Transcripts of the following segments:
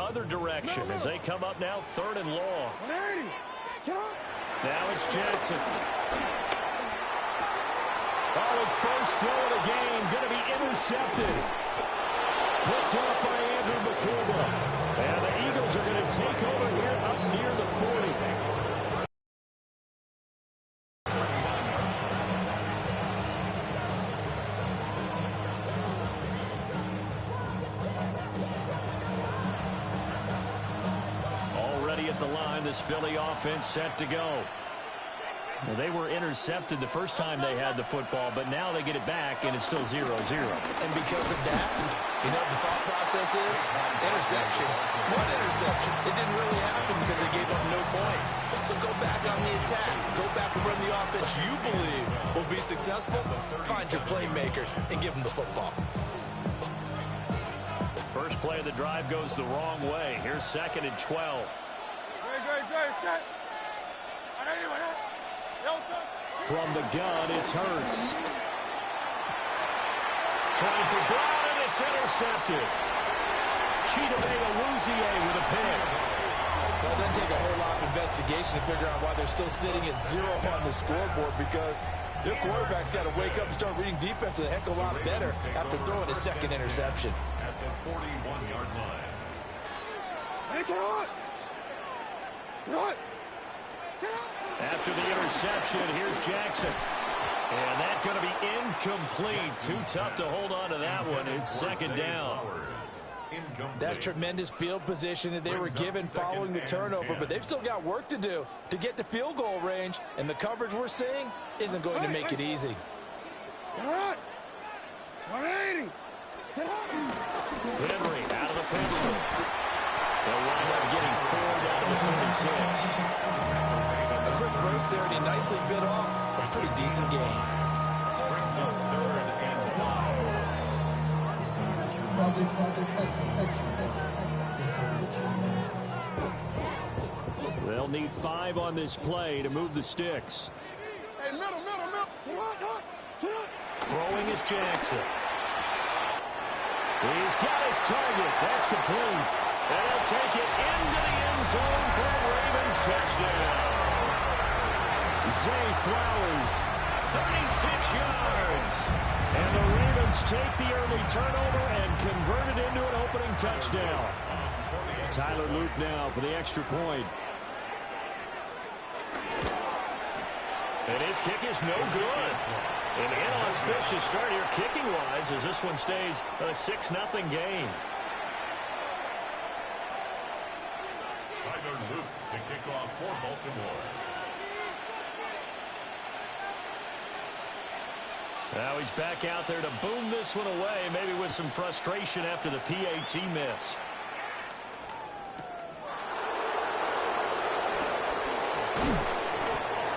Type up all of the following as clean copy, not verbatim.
other direction as they come up now 3rd and long. Now it's Jackson. Oh, his first throw of the game going to be intercepted. Picked up by Andrew McCouba. And the Eagles are going to take over here up near the 40. Already at the line, this Philly offense set to go. Well, they were intercepted the first time they had the football, but now they get it back, and it's still 0-0. And because of that, you know what the thought process is? Interception. One interception. It didn't really happen because they gave up no points. So go back on the attack. Go back and run the offense you believe will be successful. Find your playmakers and give them the football. First play of the drive goes the wrong way. Here's 2nd and 12. From the gun, it's Hurts. Trying for Brown, and it's intercepted. Chidobe Awuzie with a pick. Well, it doesn't take a whole lot of investigation to figure out why they're still sitting at 0 on the scoreboard, because their quarterback's got to wake up and start reading defense a heck of a lot better after throwing his 2nd interception. At the 41-yard line. After the interception, here's Jackson. And that's going to be incomplete. Too tough to hold on to that one. It's 2nd down. That's tremendous field position that they were given following the turnover, but they've still got work to do to get to field goal range, and the coverage we're seeing isn't going to make it easy. Henry out of the pistol. They'll wind up getting 4 down to the 36. A quick brace there, and he nicely bit off a pretty decent gain. They'll need 5 on this play to move the sticks. Throwing is Jackson. He's got his target. That's complete. And he'll take it into the end zone for a Ravens touchdown. Zay Flowers, 36 yards. And the Ravens take the early turnover and convert it into an opening touchdown. Tyler Loop now for the extra point. And his kick is no good. An inauspicious start here kicking-wise as this one stays a 6-0 game. Tyler Luke to kick off for Baltimore. Now he's back out there to boom this one away, maybe with some frustration after the PAT miss.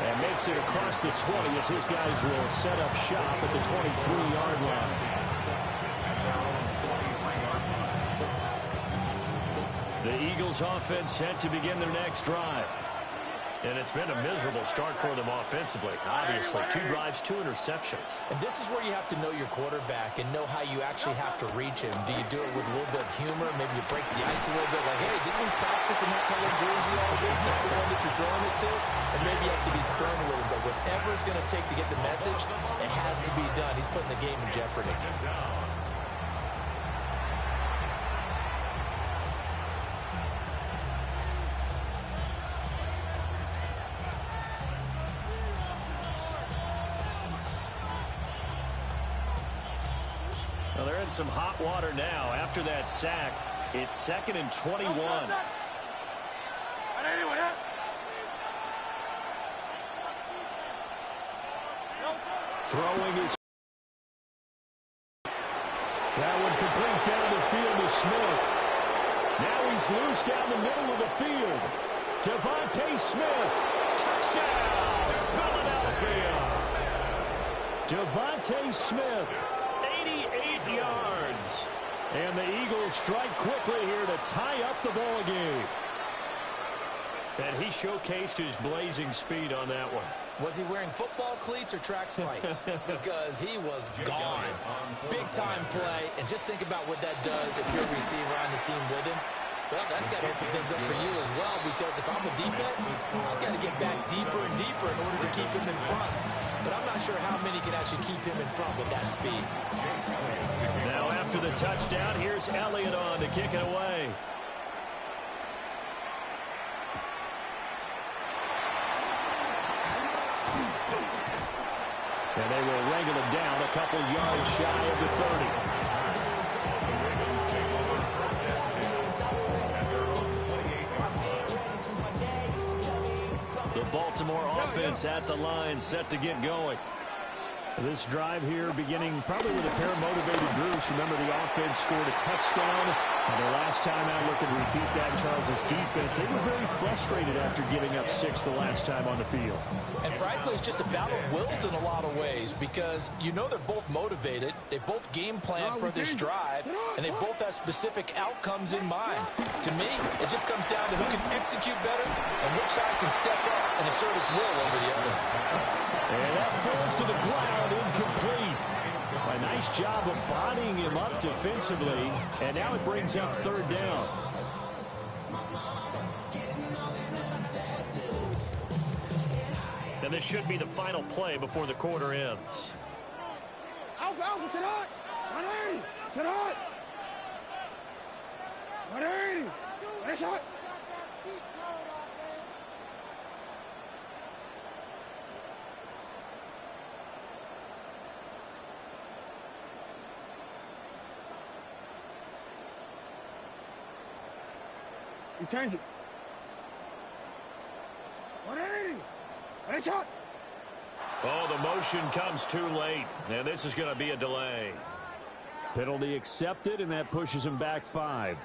And makes it across the 20 as his guys will set up shop at the 23-yard line. The Eagles offense set to begin their next drive. And it's been a miserable start for them offensively. Obviously, 2 drives, 2 interceptions. And this is where you have to know your quarterback and know how you actually have to reach him. Do you do it with a little bit of humor? Maybe you break the ice a little bit. Like, hey, didn't we practice in that color jersey all week? Not the one that you're throwing it to? And maybe you have to be stern with him. But whatever it's going to take to get the message, it has to be done. He's putting the game in jeopardy. Well, they're in some hot water now. After that sack, it's 2nd and 21. Throwing is... That one complete down the field to Smith. Now he's loose down the middle of the field. Devontae Smith. Touchdown, Philadelphia. Devontae Smith. 88 yards. And the Eagles strike quickly here to tie up the ball game. And he showcased his blazing speed on that one. Was he wearing football cleats or track spikes? Because he was gone. Big-time play. And just think about what that does if you're a receiver on the team with him. Well, that's got to open things up for you as well, because if I'm a defense, I've got to get back deeper and deeper in order to keep him in front. But I'm not sure how many can actually keep him in front with that speed. Now after the touchdown, here's Elliott on to kick it away. And they will wrangle him down a couple yards shy of the 30. The Baltimore offense at the line, set to get going. This drive here beginning probably with a pair of motivated groups. Remember, the offense scored a touchdown. And the last time out, look at repeat that, Charles' defense. They were very frustrated after giving up 6 the last time on the field. And frankly, it's just a battle of wills in a lot of ways, because you know they're both motivated. They both game plan for this drive, and they both have specific outcomes in mind. To me, it just comes down to who can execute better and which side can step up and assert its will over the other. And that falls to the ground, incomplete. A nice job of bodying him up defensively, and now it brings up third down. And this should be the final play before the quarter ends. Alpha, Alpha, sit hot! 180! Sit hot! 180! Nice shot! You change it. 180! Nice shot! Oh, the motion comes too late, and this is going to be a delay. Penalty accepted, and that pushes him back 5.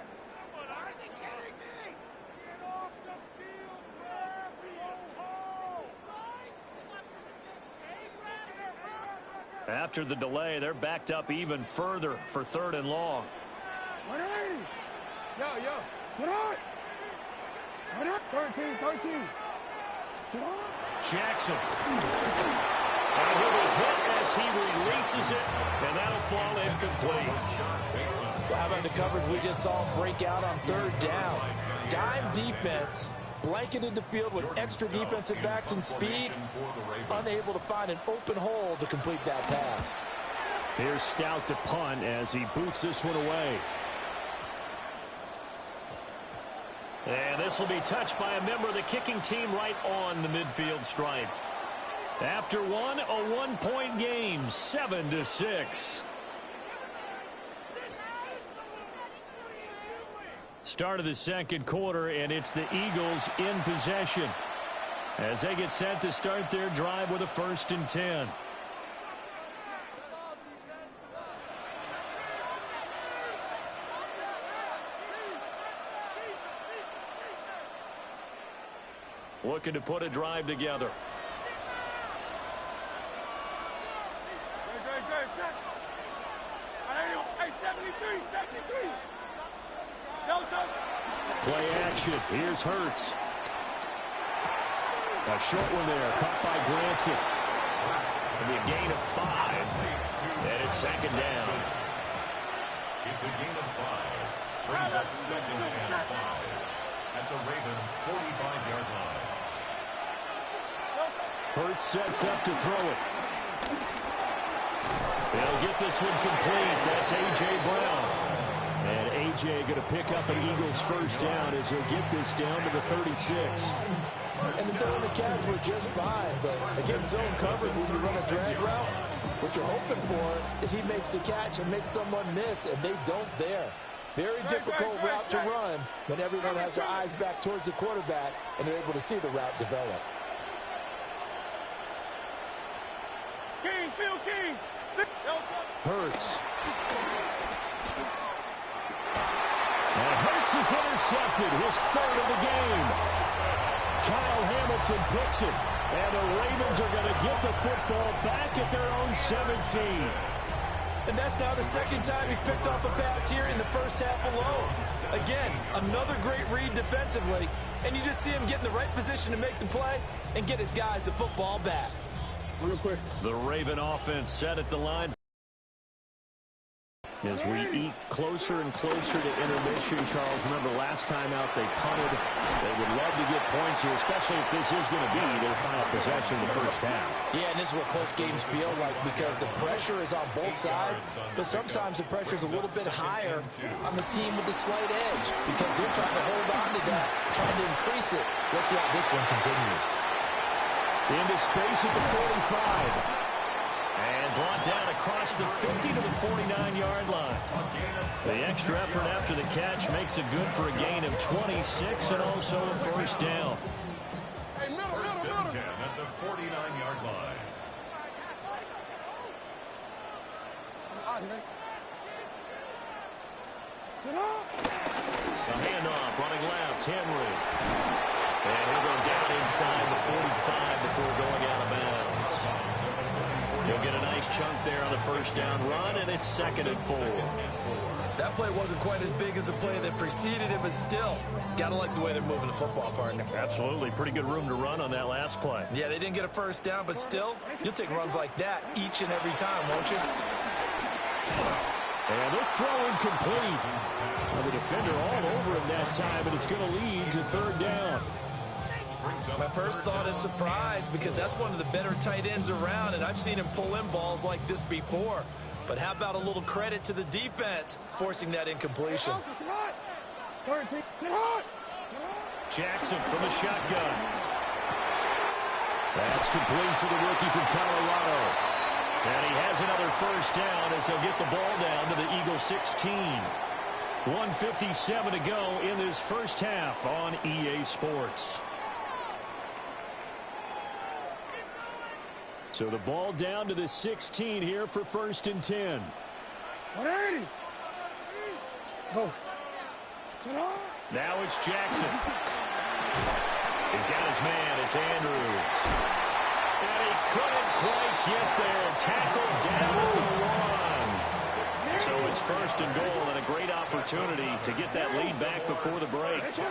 After the delay, they're backed up even further for 3rd and long. 180! Yo! Tonight! 13. Jackson. And he'll be hit as he releases it, and that'll fall incomplete. Well, how about the coverage we just saw him break out on 3rd down? Dime defense, blanketed the field with extra defensive backs and speed, unable to find an open hole to complete that pass. Here's Stout to punt as he boots this one away. And this will be touched by a member of the kicking team right on the midfield stripe. After one, a 1-point game, 7-6. Start of the second quarter, and it's the Eagles in possession as they get set to start their drive with a 1st and 10. Looking to put a drive together. Play action. Here's Hurts. A short one there, caught by Granson. It'll be a gain of 5. And it's 2nd down. It's a gain of 5. Brings up 2nd and 5 at the Ravens' 45-yard line. Hurts sets up to throw it. They'll get this one complete. That's A.J. Brown. And A.J. going to pick up an Eagles 1st down as he'll get this down to the 36. And the throw and the catch were just fine, but against zone coverage, when you run a drag route, what you're hoping for is he makes the catch and makes someone miss, and they don't there. Very difficult route to run when everyone has their eyes back towards the quarterback and they're able to see the route develop. King! Hurts. And Hurts is intercepted, his 3rd of the game. Kyle Hamilton picks it, and the Ravens are going to get the football back at their own 17. And that's now the 2nd time he's picked off a pass here in the 1st half alone. Again, another great read defensively, and you just see him get in the right position to make the play and get his guys the football back. Real quick. The Raven offense set at the line. As we eat closer and closer to intermission, Charles, remember last time out they punted. They would love to get points here, especially if this is going to be their final possession in the first half. Yeah, and this is what close games feel like because the pressure is on both sides, but sometimes the pressure is a little bit higher on the team with the slight edge because they're trying to hold on to that, trying to increase it. Let's see how this one continues. Into space at the 45. And brought down across the 50 to the 49-yard line. The extra effort after the catch makes it good for a gain of 26 and also a first down. First and 10 at the 49-yard line. The handoff running left, Henry. And he'll go down inside the 45 before going out of bounds. He'll get a nice chunk there on the first down run, and it's 2nd and 4. That play wasn't quite as big as the play that preceded it, but still, got to like the way they're moving the football, partner. Absolutely. Pretty good room to run on that last play. Yeah, they didn't get a first down, but still, you'll take runs like that each and every time, won't you? And this throw incomplete. The defender all over him that time, and it's going to lead to 3rd down. My first thought is surprise because that's one of the better tight ends around, and I've seen him pull in balls like this before. But how about a little credit to the defense forcing that incompletion? Jackson from the shotgun. That's complete to the rookie from Colorado. And he has another first down as he'll get the ball down to the Eagle 16. 1:57 to go in this first half on EA Sports. So the ball down to the 16 here for 1st and 10. 180. Go. Now it's Jackson. He's got his man. It's Andrews. And he couldn't quite get there. Tackled down at the 1. So it's 1st and goal and a great opportunity to get that lead back before the break. 1st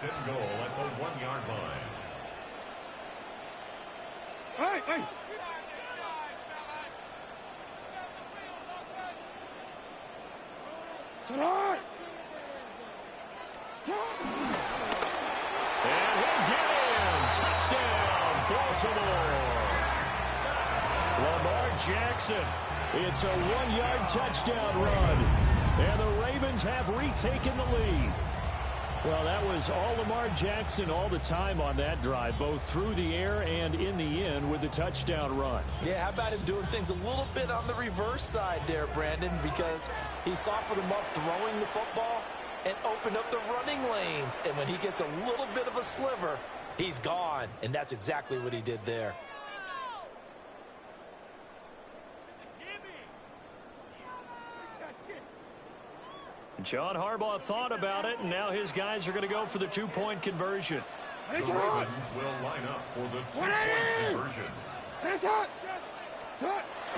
and goal at the 1-yard line. Hey, hey. And he'll get in. Touchdown, Baltimore. Lamar Jackson. It's a 1-yard touchdown run. And the Ravens have retaken the lead. Well, that was all Lamar Jackson all the time on that drive, both through the air and in the end with the touchdown run. Yeah, how about him doing things a little bit on the reverse side there, Brandon, because he softened him up throwing the football and opened up the running lanes. And when he gets a little bit of a sliver, he's gone. And that's exactly what he did there. John Harbaugh thought about it, and now his guys are going to go for the 2-point conversion. The Ravens will line up for the 2-point conversion.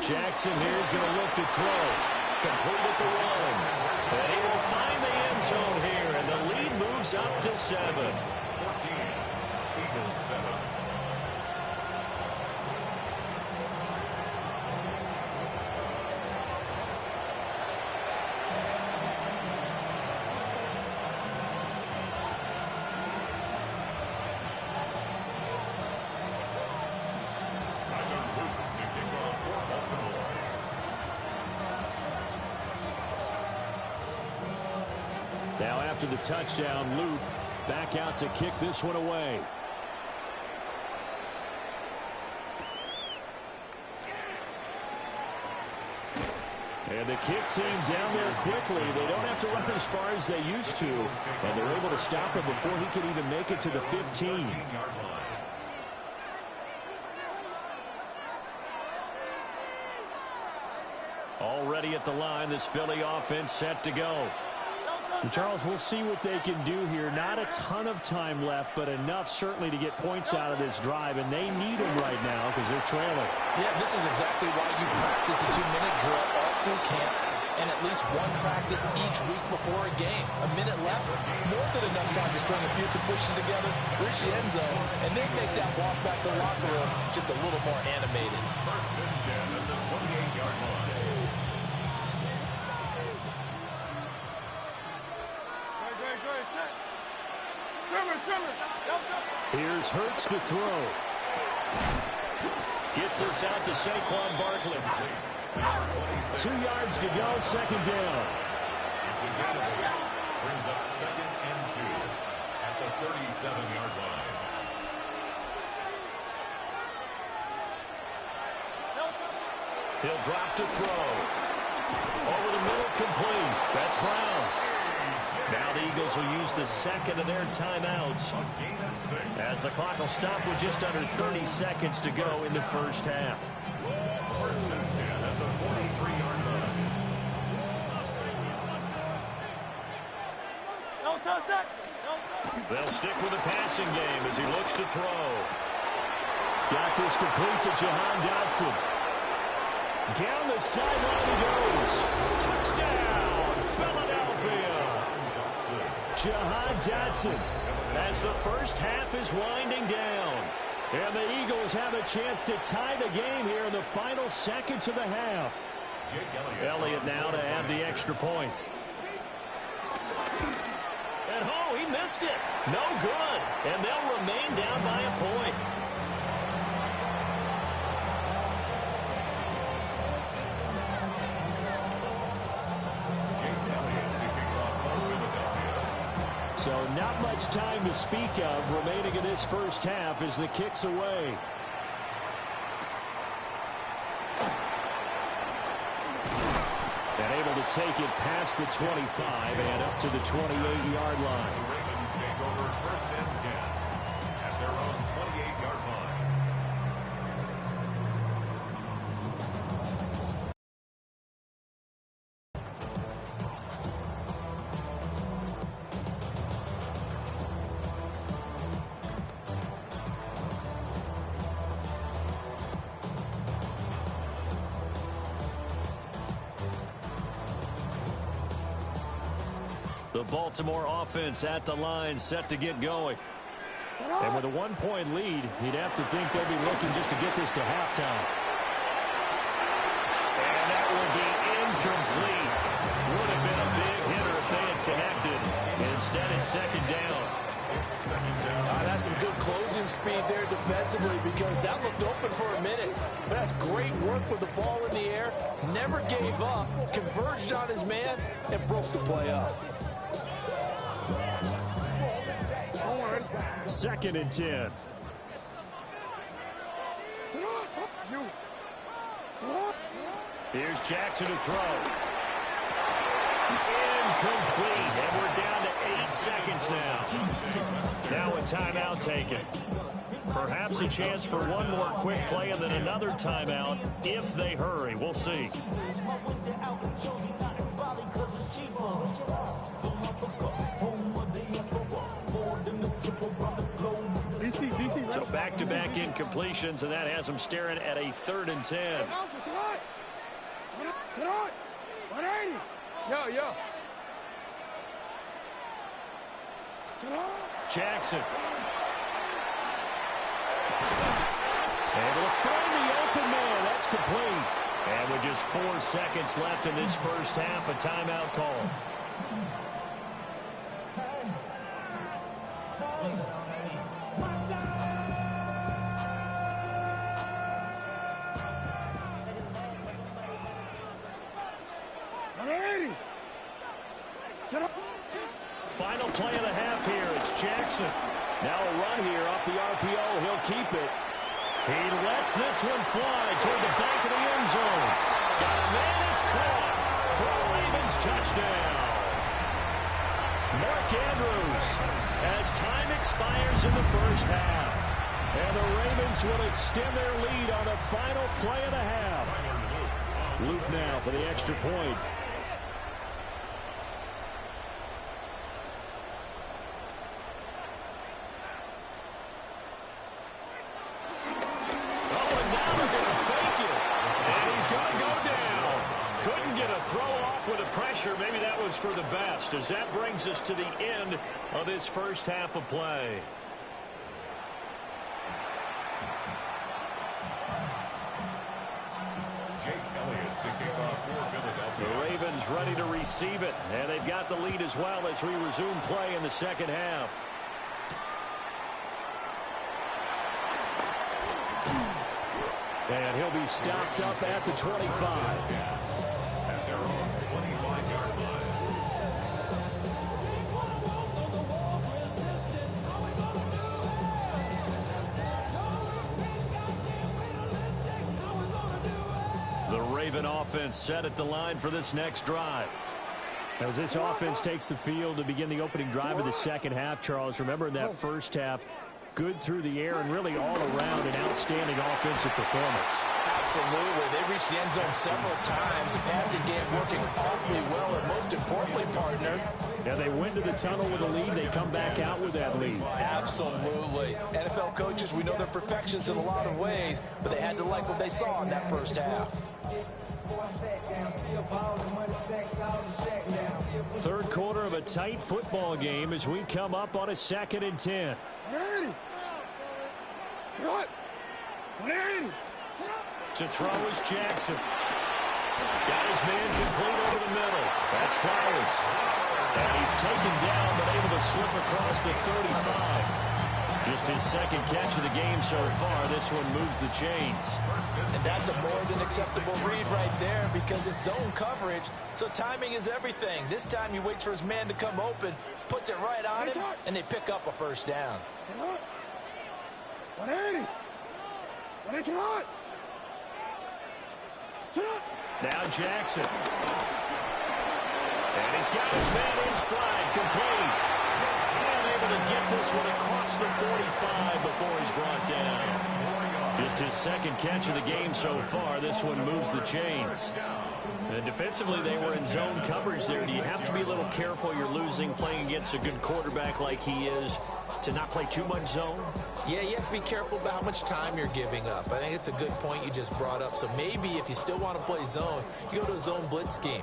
Jackson here is going to look to throw. Complete at the 1. And he will find the end zone here, and the lead moves up to 7. 14, Eagles 7. Now after the touchdown, Luke back out to kick this one away. And the kick team down there quickly. They don't have to run as far as they used to. And they're able to stop him before he can even make it to the 15. Already at the line, this Philly offense set to go. And Charles, we'll see what they can do here. Not a ton of time left, but enough certainly to get points out of this drive, and they need them right now because they're trailing. Yeah, this is exactly why you practice a 2-minute drill all through camp and at least one practice each week before a game. A minute left, more than enough time to string a few completions together, reach the end zone, and then make that walk back to the locker room just a little more animated. 1st and 10 at the 28-yard line. Here's Hurts to throw. Gets this out to Saquon Barkley. 2 yards to go, second down. Brings up 2nd and 2 at the 37-yard line. He'll drop to throw. Over the middle, complete. That's Brown. Now the Eagles will use the second of their timeouts, as the clock will stop with just under 30 seconds to go in the first half. First and 10 at the 43-yard line. They'll stick with the passing game as he looks to throw. Got this complete to Jahan Dotson. Down the sideline he goes. Touchdown, Philadelphia. Jahan Dotson as the first half is winding down. And the Eagles have a chance to tie the game here in the final seconds of the half. Elliott now to add the extra point. And oh, he missed it. No good. And they'll remain down by a point. So not much time to speak of remaining in this first half as the kick's away. And able to take it past the 25 and up to the 28-yard line. The Ravens take over 1st and 10 at their own 28-yard line. The Baltimore offense at the line, set to get going. And with a 1-point lead, you'd have to think they'll be looking just to get this to halftime. And that will be incomplete. Would have been a big hitter if they had connected. Instead, it's second down. That's some good closing speed there defensively, because that looked open for a minute. But that's great work with the ball in the air. Never gave up, converged on his man, and broke the play up. 2nd and 10. Here's Jackson to throw. Incomplete. And we're down to 8 seconds now. Now a timeout taken. Perhaps a chance for one more quick play and then another timeout if they hurry. We'll see. So back-to-back incompletions, and that has them staring at a 3rd and 10. Jackson. Able to find the open man. That's complete. And with just 4 seconds left in this first half, a timeout call. Final play of the half here. It's Jackson. Now a run here off the RPO. He'll keep it. He lets this one fly toward the back of the end zone. Got a man. It's caught for a Ravens touchdown. Mark Andrews as time expires in the first half. And the Ravens will extend their lead on the final play of the half. Luke now for the extra point. Maybe that was for the best, as that brings us to the end of this first half of play. The Ravens ready to receive it, and they've got the lead as well as we resume play in the second half. And he'll be stopped up at the 25. At their own 25-yard line. The Raven offense set at the line for this next drive. As this offense takes the field to begin the opening drive of the second half, Charles, remember in that first half, good through the air and really all around an outstanding offensive performance. Absolutely. They reached the end zone several times. The passing game working awfully well, and most importantly, partner. Yeah, they went to the tunnel with a lead. They come back out with that lead. Absolutely. NFL coaches, we know they're perfectionists in a lot of ways, but they had to like what they saw in that first half. Third quarter of a tight football game as we come up on a 2nd and 10. To throw is Jackson. Got his man complete over the middle. That's Flowers. And he's taken down but able to slip across the 35. Just his second catch of the game so far. This one moves the chains. And that's a more than acceptable read right there because it's zone coverage, so timing is everything. This time he waits for his man to come open, puts it right on him, and they pick up a first down. Now Jackson. And he's got his man in stride, complete. Able to get this one across the 45 before he's brought down. Just his second catch of the game so far. This one moves the chains. And defensively, they were in zone coverage there. Do you have to be a little careful? You're losing playing against a good quarterback like he is to not play too much zone? Yeah, you have to be careful about how much time you're giving up. I think it's a good point you just brought up. So maybe if you still want to play zone, you go to a zone blitz scheme.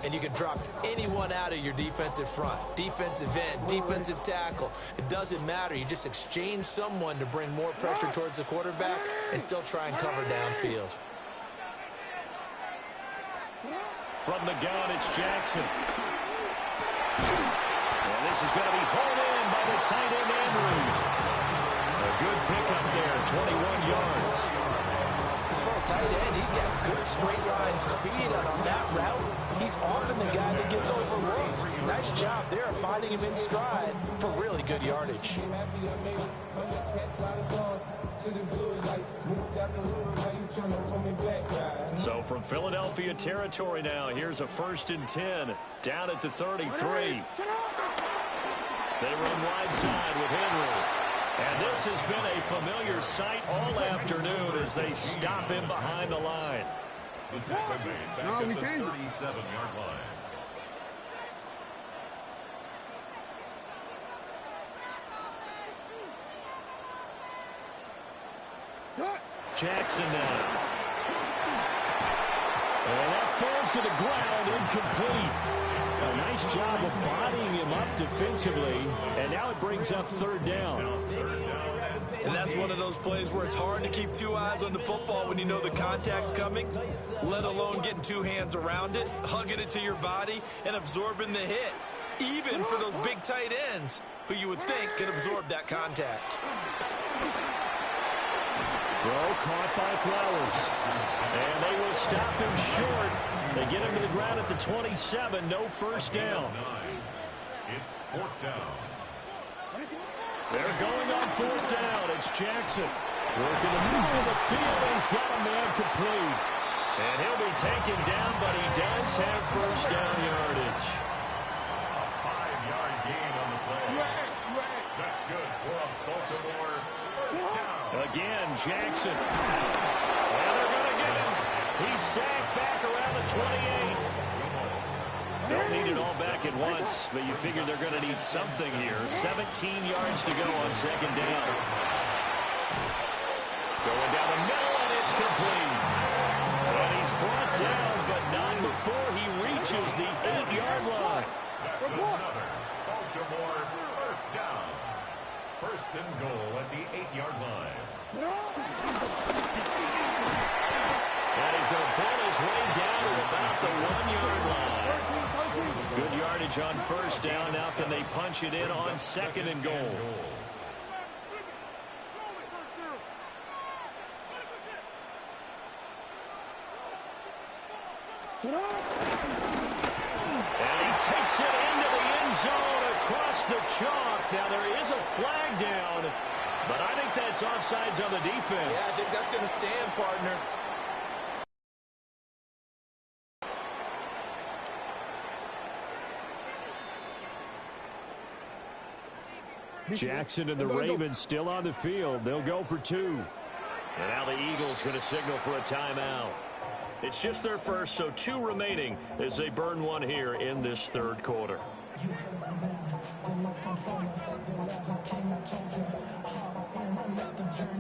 And you can drop anyone out of your defensive front. Defensive end, defensive tackle. It doesn't matter. You just exchange someone to bring more pressure towards the quarterback and still try and cover downfield. From the gun, it's Jackson. And this is going to be hauled in by the tight end Andrews. A good pickup there, 21 yards. For a tight end, he's got good straight line speed, and on that route, he's often the guy that gets overlooked. Nice job there of finding him in stride for really good yardage. So from Philadelphia territory now, here's a 1st and 10 down at the 33. They run wide side with Henry. And this has been a familiar sight all afternoon as they stop him behind the line. The tackle made back at the 37-yard line. Jackson now. And that falls to the ground, incomplete. A nice job of bodying him up defensively, and now it brings up 3rd down. And that's one of those plays where it's hard to keep two eyes on the football when you know the contact's coming, let alone getting two hands around it, hugging it to your body, and absorbing the hit, even for those big tight ends who you would think can absorb that contact. Throw caught by Flowers. And they will stop him short. They get him to the ground at the 27. No first down. It's 4th down. They're going on 4th down. It's Jackson. Working the middle of the field, and he's got a man complete. And he'll be taken down, but he does have first down yardage. A 5-yard gain on the play. That's good for a Baltimore first down. Again, Jackson. And they're going to get him. He's sacked back around the 28. Don't need it all back at once, but you figure they're going to need something here. 17 yards to go on 2nd down. Going down the middle, and it's complete. And he's brought down, but not before he reaches the 8-yard line. That's another Baltimore first down. 1st and goal at the 8-yard line. And he's going to pull his way down to about the 1-yard line. Good yardage on first down. Now can they punch it in on 2nd and goal? And he takes it into the end zone across the chalk. Now, there is a flag down, but I think that's offsides on the defense. Yeah, I think that's going to stand, partner. Jackson and the Ravens still on the field. They'll go for two. And now the Eagles going to signal for a timeout. It's just their first, so two remaining as they burn one here in this third quarter.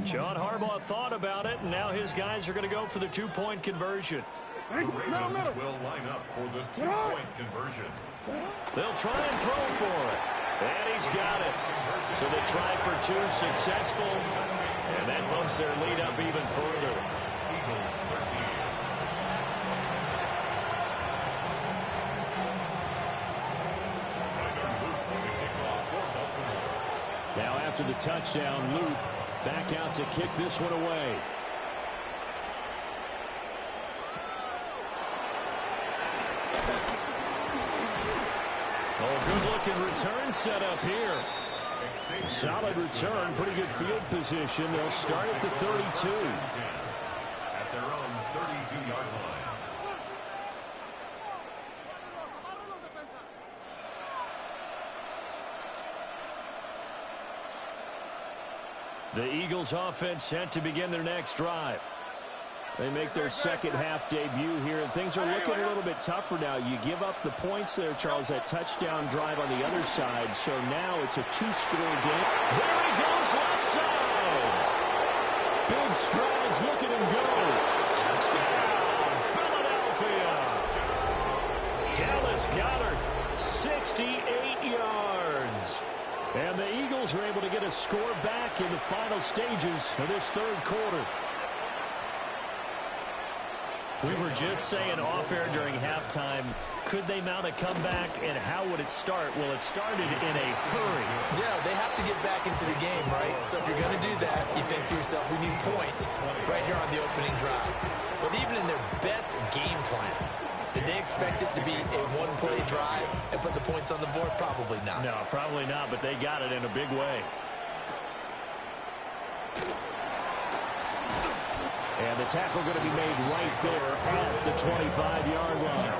John Harbaugh thought about it, and now his guys are going to go for the two-point conversion. The Ravens will line up for the two-point conversion. They'll try and throw for it. And he's got it. So they try for two, successful. And that bumps their lead up even further. Eagles 13. Now after the touchdown, Luke back out to kick this one away. Oh, good-looking return set up here. Solid return, pretty good field position. They'll start at the 32. At their own 32-yard line. The Eagles offense set to begin their next drive. They make their second half debut here, and things are looking a little bit tougher now. You give up the points there, Charles, that touchdown drive on the other side, so now it's a two-score game. There he goes, left side. Big strides, look at him go. Touchdown, Philadelphia. Dallas Goedert, 68 yards. And the Eagles are able to get a score back in the final stages of this third quarter. We were just saying off-air during halftime, could they mount a comeback, and how would it start? Well, it started in a hurry. Yeah, they have to get back into the game, right? So if you're going to do that, you think to yourself, we need points right here on the opening drive. But even in their best game plan, did they expect it to be a one-play drive and put the points on the board? Probably not. No, probably not, but they got it in a big way. And the tackle going to be made right there at the 25-yard line.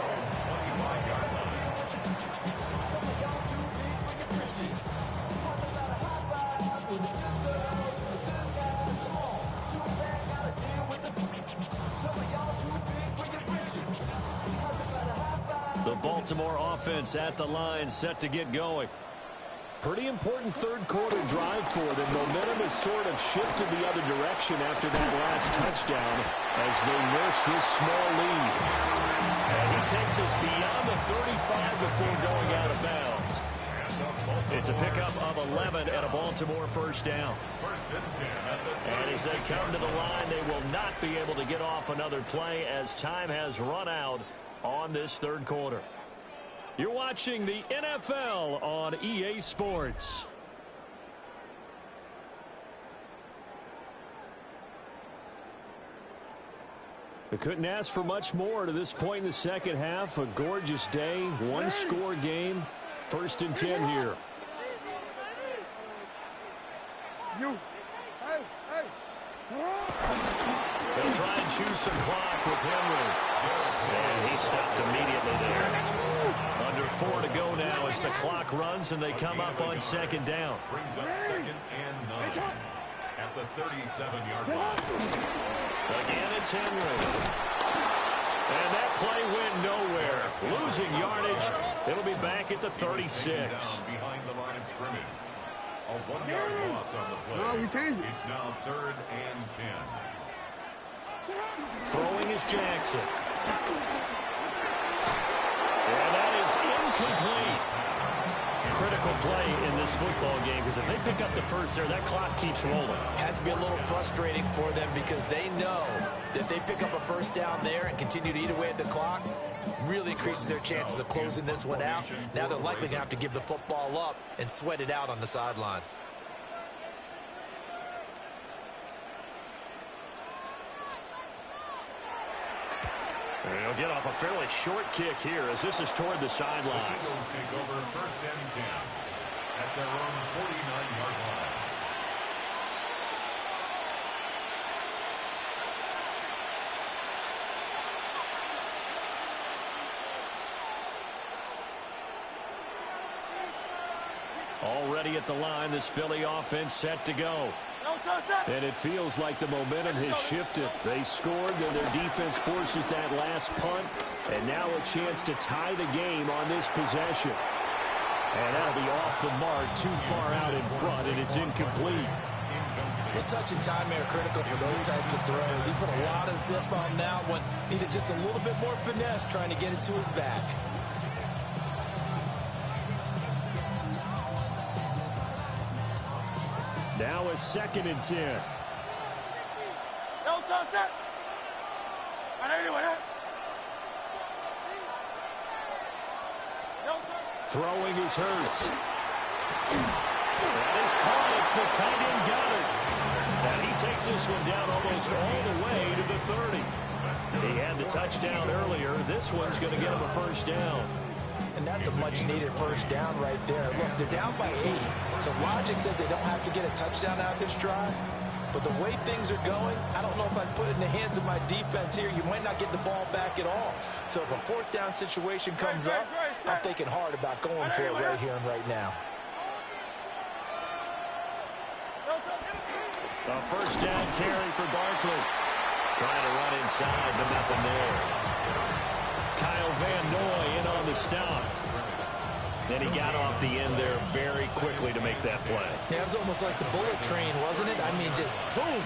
The Baltimore offense at the line, set to get going. Pretty important third quarter drive for them. Momentum has sort of shifted the other direction after that last touchdown as they nurse this small lead. And he takes us beyond the 35 before going out of bounds. It's a pickup of 11 and a Baltimore first down. And as they come to the line, they will not be able to get off another play as time has run out on this third quarter. You're watching the NFL on EA Sports. They couldn't ask for much more to this point in the second half. A gorgeous day, one-score game, 1st and 10 here. They'll try and choose some clock with Henry. And he stopped immediately there. Under 4 to go now as the clock runs and they come up on second down. Brings up 2nd and 9 at the 37-yard line. Again, it's Henry. And that play went nowhere. Losing yardage. It'll be back at the 36. Behind the line of scrimmage. A 1-yard loss on the play. It's now 3rd and 10. Throwing is Jackson. And that is incomplete. Critical play in this football game because if they pick up the first there, that clock keeps rolling. Has to be a little frustrating for them because they know that if they pick up a first down there and continue to eat away at the clock, really increases their chances of closing this one out. Now they're likely going to have to give the football up and sweat it out on the sideline. And he'll get off a fairly short kick here as this is toward the sideline. The Eagles take over 1st and 10 at their own 49-yard line. Already at the line, this Philly offense set to go. And it feels like the momentum has shifted. They scored, then their defense forces that last punt. And now a chance to tie the game on this possession. And that'll be off the mark, too far out in front, and it's incomplete. The touch and time are critical for those types of throws. He put a lot of zip on that one. Needed just a little bit more finesse trying to get it to his back. Now a 2nd and 10. Throwing is Hurts. That is caught. It's the tight end got it. And he takes this one down almost all the way to the 30. He had the touchdown earlier. This one's going to get him a 1st down. And that's a much-needed 1st down right there. Look, they're down by 8. So logic says they don't have to get a touchdown out of this drive. But the way things are going, I don't know if I'd put it in the hands of my defense here. You might not get the ball back at all. So if a 4th down situation comes up, I'm thinking hard about going for it right here and right now. A 1st down carry for Barkley. Trying to run inside, but nothing there. Kyle Van Noy in on the stop. Then he got off the end there very quickly to make that play. Yeah, it was almost like the bullet train, wasn't it? I mean, just zoom.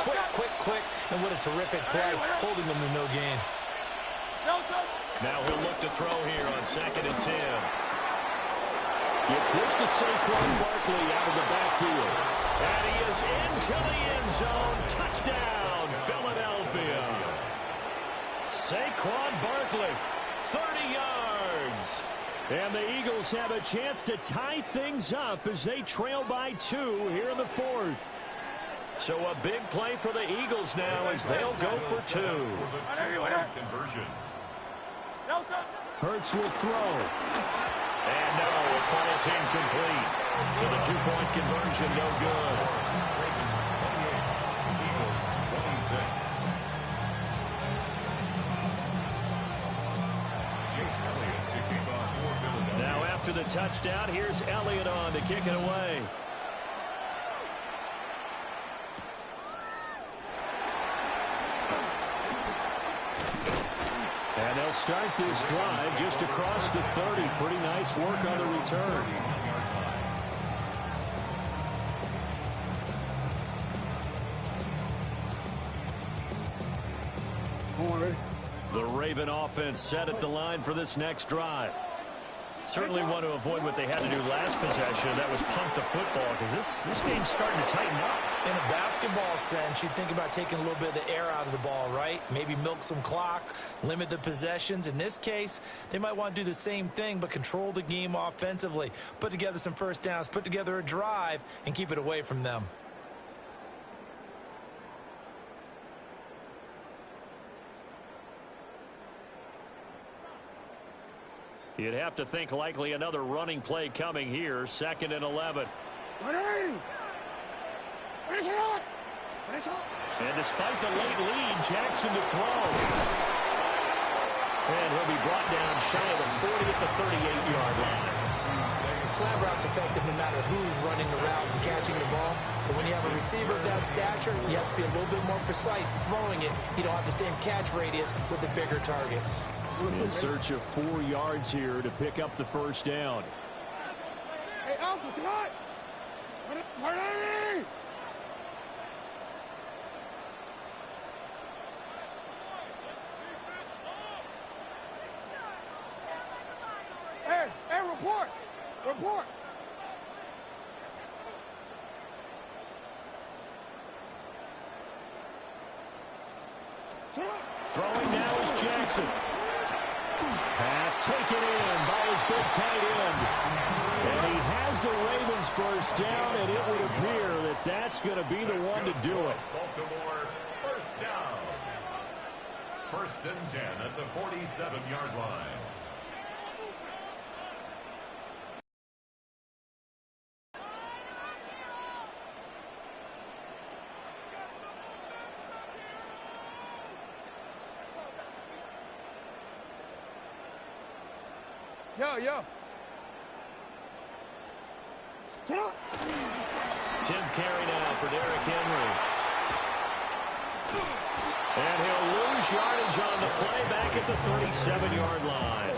Quick. And what a terrific play, holding them to no gain. Now he'll look to throw here on 2nd and 10. Gets this to Saquon Barkley out of the backfield. And he is into the end zone. Touchdown, Philadelphia. Saquon Barkley, 30 yards. And the Eagles have a chance to tie things up as they trail by 2 here in the 4th. So a big play for the Eagles now as they'll go for 2. Conversion. Hurts will throw. And no, it falls incomplete. So the 2-point conversion no good. Eagles 26. Now after the touchdown, here's Elliott on to kick it away. And they'll start this drive just across the 30. Pretty nice work on the return. The Raven offense set at the line for this next drive. Certainly want to avoid what they had to do last possession. That was punt the football because this game's starting to tighten up. In a basketball sense, you think about taking a little bit of the air out of the ball, right? Maybe milk some clock, limit the possessions. In this case, they might want to do the same thing, but control the game offensively. Put together some 1st downs, put together a drive, and keep it away from them. You'd have to think likely another running play coming here. 2nd and 11. And despite the late lead, Jackson to throw. And he'll be brought down shy of the 40 at the 38-yard line. Slant route's effective no matter who's running the route and catching the ball. But when you have a receiver of that stature, you have to be a little bit more precise throwing it. You don't have the same catch radius with the bigger targets. In search of 4 yards here to pick up the 1st down. Hey, Alpha, say hi. Hey, report. Throwing now is Jackson. Pass taken in by his big tight end. And he has the Ravens 1st down, and it would appear that that's going to be the one to do it. Baltimore 1st down. First and 10 at the 47-yard line. Yo. 10th carry now for Derrick Henry. And he'll lose yardage on the play back at the 37-yard line.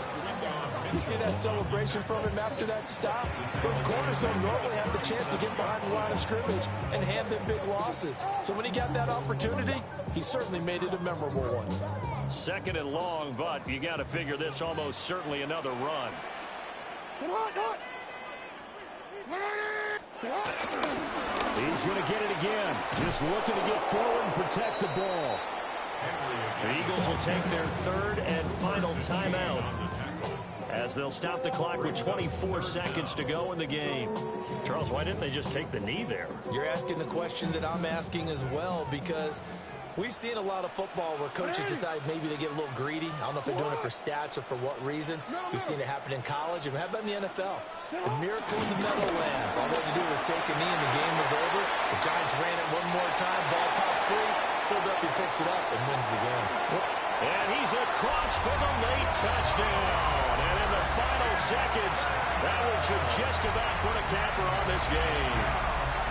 You see that celebration from him after that stop? Those corners don't normally have the chance to get behind the line of scrimmage and hand them big losses. So when he got that opportunity, he certainly made it a memorable one. Second and long, but you got to figure this almost certainly another run. He's going to get it again. Just looking to get forward and protect the ball. The Eagles will take their third and final timeout as they'll stop the clock with 24 seconds to go in the game. Charles, why didn't they just take the knee there? You're asking the question that I'm asking as well, because we've seen a lot of football where coaches decide maybe they get a little greedy. I don't know if they're doing it for stats or for what reason. We've seen it happen in college, and how about in the NFL? The miracle in the Meadowlands. All they had to do was take a knee, and the game was over. The Giants ran it one more time. Ball popped free. Philadelphia picks it up and wins the game. And he's across for the late touchdown. And in the final seconds, that one should just about put a capper on this game.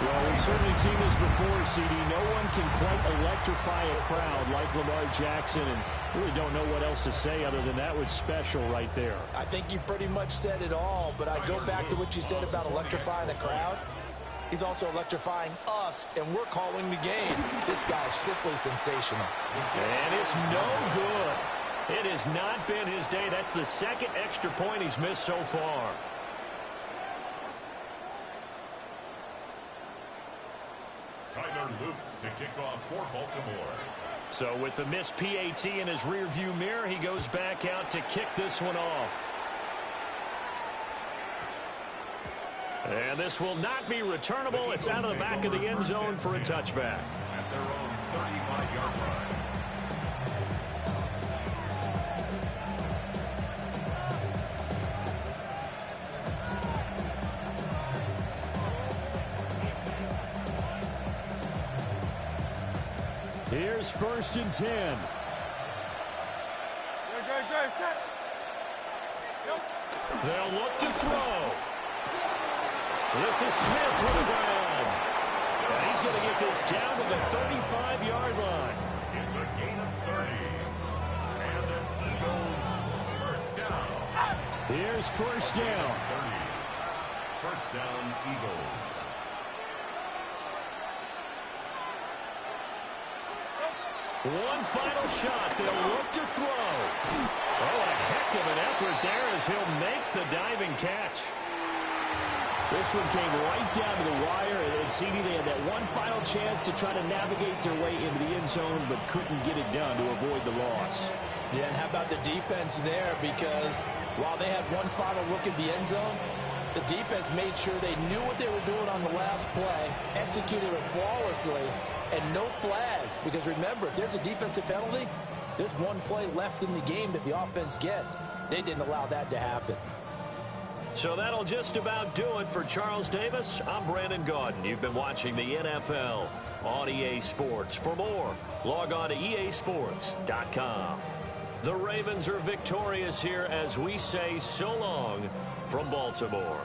Well, we've certainly seen this before, CD. No one can quite electrify a crowd like Lamar Jackson, and really don't know what else to say other than that was special right there. I think you pretty much said it all, but I go back to what you said about electrifying a crowd. He's also electrifying us, and we're calling the game. This guy's simply sensational. And it's no good. It has not been his day. That's the second extra point he's missed so far. Tyler Luke to kick off for Baltimore. So with the missed PAT in his rearview mirror, he goes back out to kick this one off. And this will not be returnable. It's out of the back of the end zone for a touchback. At their own 35-yard line. Here's first and 10. They'll look to throw. This is Smith to the ground. And he's going to get this down to the 35-yard line. It's a gain of 30. And the Eagles first down. Here's first down. 30. First down, Eagles. One final shot. They'll look to throw. Oh, a heck of an effort there as he'll make the diving catch. This one came right down to the wire, and CD, they had that one final chance to try to navigate their way into the end zone, but couldn't get it done to avoid the loss. Yeah, and how about the defense there? Because while they had one final look at the end zone, the defense made sure they knew what they were doing on the last play, executed it flawlessly, and no flags. Because remember, if there's a defensive penalty, there's one play left in the game that the offense gets. They didn't allow that to happen. So that'll just about do it for Charles Davis. I'm Brandon Gaudin. You've been watching the NFL on EA Sports. For more, log on to easports.com. The Ravens are victorious here as we say so long from Baltimore.